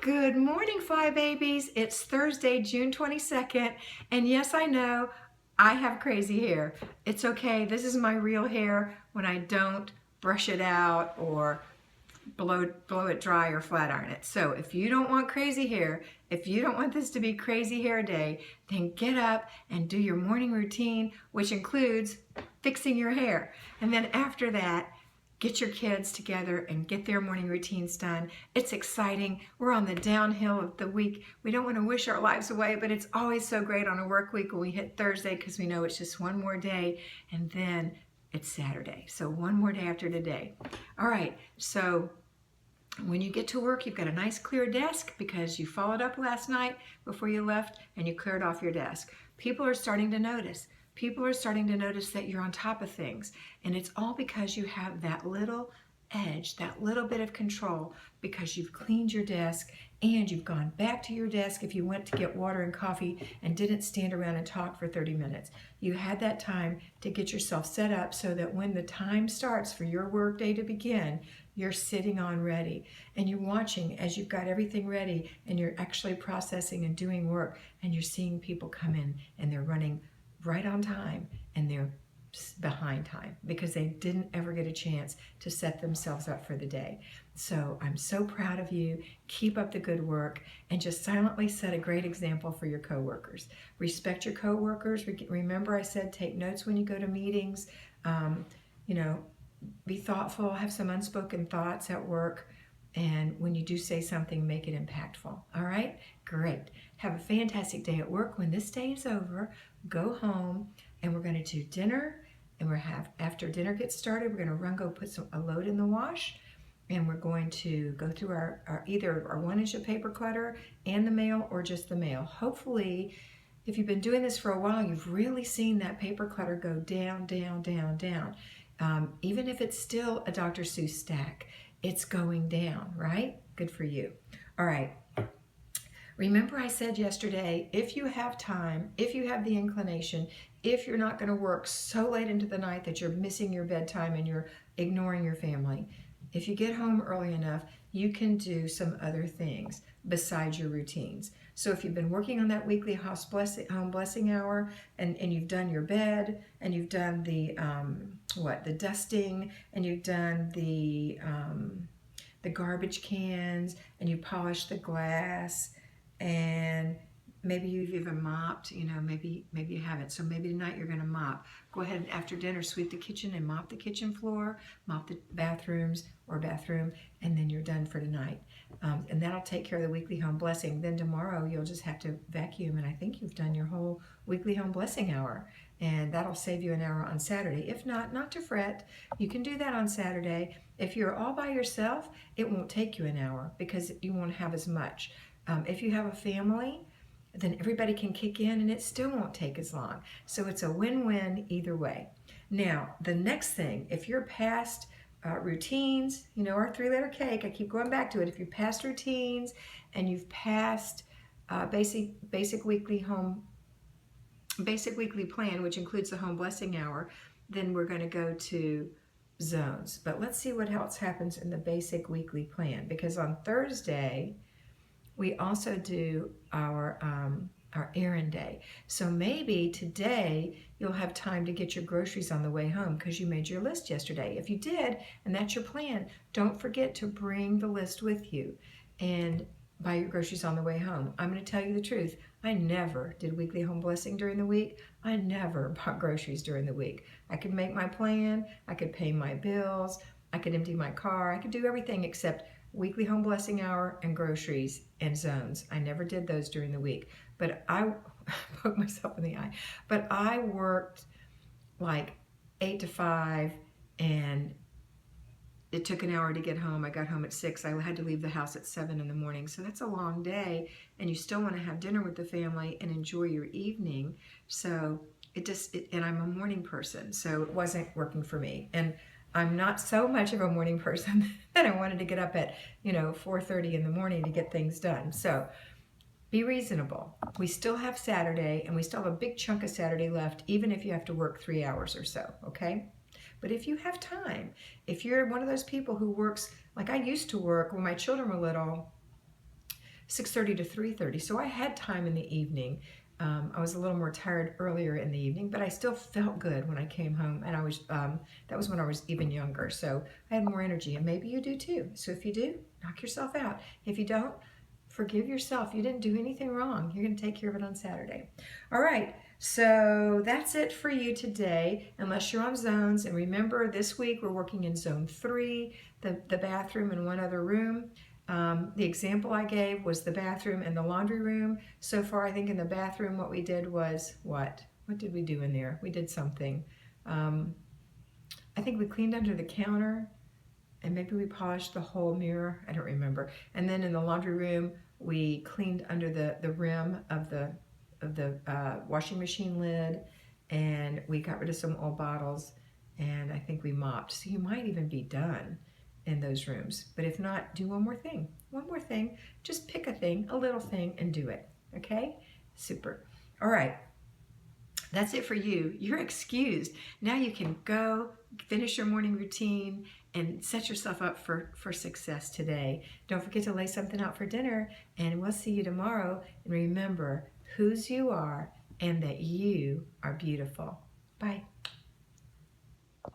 Good morning, Flybabies. It's Thursday, June 22nd, and yes, I know I have crazy hair. It's okay. This is my real hair when I don't brush it out or blow it dry or flat iron it. So if you don't want crazy hair, if you don't want this to be crazy hair day, then get up and do your morning routine, which includes fixing your hair. And then after that, get your kids together and get their morning routines done. It's exciting. We're on the downhill of the week. We don't want to wish our lives away, but it's always so great on a work week when we hit Thursday because we know it's just one more day and then it's Saturday. So one more day after today. All right, so when you get to work, you've got a nice clear desk because you followed up last night before you left and you cleared off your desk. People are starting to notice. People are starting to notice that you're on top of things. And it's all because you have that little edge, that little bit of control, because you've cleaned your desk and you've gone back to your desk if you went to get water and coffee and didn't stand around and talk for 30 minutes. You had that time to get yourself set up so that when the time starts for your work day to begin, you're sitting on ready and you're watching as you've got everything ready and you're actually processing and doing work and you're seeing people come in and they're running right on time and they're behind time because they didn't ever get a chance to set themselves up for the day. So I'm so proud of you. Keep up the good work and just silently set a great example for your coworkers. Respect your coworkers. Remember I said take notes when you go to meetings. Be thoughtful, have some unspoken thoughts at work, and when you do say something, make it impactful. All right? Great. Have a fantastic day at work. When this day is over, go home, and we're going to do dinner, and after dinner gets started, we're going to go put a load in the wash, and we're going to go through either our 1 inch of paper clutter and the mail or just the mail. Hopefully, if you've been doing this for a while, you've really seen that paper clutter go down, down, down, down. Even if it's still a Dr. Seuss stack, it's going down, right? Good for you. All right. Remember I said yesterday, if you have time, if you have the inclination, if you're not going to work so late into the night that you're missing your bedtime and you're ignoring your family, if you get home early enough, you can do some other things besides your routines. So if you've been working on that weekly home blessing hour and you've done your bed and you've done the dusting and you've done the garbage cans and you polished the glass and maybe you've even mopped, maybe you haven't. So maybe tonight you're going to mop. Go ahead and after dinner sweep the kitchen and mop the kitchen floor, mop the bathrooms or bathroom, and then you're done for tonight. And that'll take care of the weekly home blessing. Then tomorrow you'll just have to vacuum, and I think you've done your whole weekly home blessing hour. And that'll save you an hour on Saturday. If not to fret. You can do that on Saturday. If you're all by yourself, it won't take you an hour because you won't have as much. If you have a family, then everybody can kick in and it still won't take as long. So it's a win-win either way. Now, the next thing, if you're past routines, our 3-letter cake, I keep going back to it. If you're past routines and you've passed basic weekly plan, which includes the home blessing hour, then we're going to go to zones. But let's see what else happens in the basic weekly plan, because on Thursday, we also do our errand day. So maybe today you'll have time to get your groceries on the way home because you made your list yesterday. If you did, and that's your plan, don't forget to bring the list with you and buy your groceries on the way home. I'm going to tell you the truth. I never did weekly home blessing during the week. I never bought groceries during the week. I could make my plan. I could pay my bills. I could empty my car. I could do everything except weekly home blessing hour and groceries and zones. I never did those during the week, but I poked myself in the eye. But I worked like 8 to 5 and it took an hour to get home. I got home at 6. I had to leave the house at 7 in the morning. So that's a long day and you still want to have dinner with the family and enjoy your evening. So and I'm a morning person, so it wasn't working for me. And I'm not so much of a morning person that I wanted to get up at 4:30 in the morning to get things done. So be reasonable. We still have Saturday and we still have a big chunk of Saturday left, even if you have to work 3 hours or so, okay? But if you have time, if you're one of those people who works, like I used to work when my children were little, 6:30 to 3:30. So I had time in the evening. I was a little more tired earlier in the evening, but I still felt good when I came home, and I was that was when I was even younger, so I had more energy, and maybe you do too. So if you do, knock yourself out. If you don't, forgive yourself. You didn't do anything wrong. You're going to take care of it on Saturday. All right, so that's it for you today, unless you're on zones. And remember, this week we're working in zone 3, the bathroom and one other room. The example I gave was the bathroom and the laundry room. So far, I think in the bathroom, what we did was what? What did we do in there? We did something. I think we cleaned under the counter, and maybe we polished the whole mirror. I don't remember. And then in the laundry room, we cleaned under the rim of the washing machine lid, and we got rid of some old bottles, and I think we mopped. So you might even be done in those rooms. But if not, do one more thing. One more thing. Just pick a thing, a little thing, and do it. Okay? Super. All right. That's it for you. You're excused. Now you can go finish your morning routine and set yourself up for success today. Don't forget to lay something out for dinner, and we'll see you tomorrow. And remember whose you are and that you are beautiful. Bye.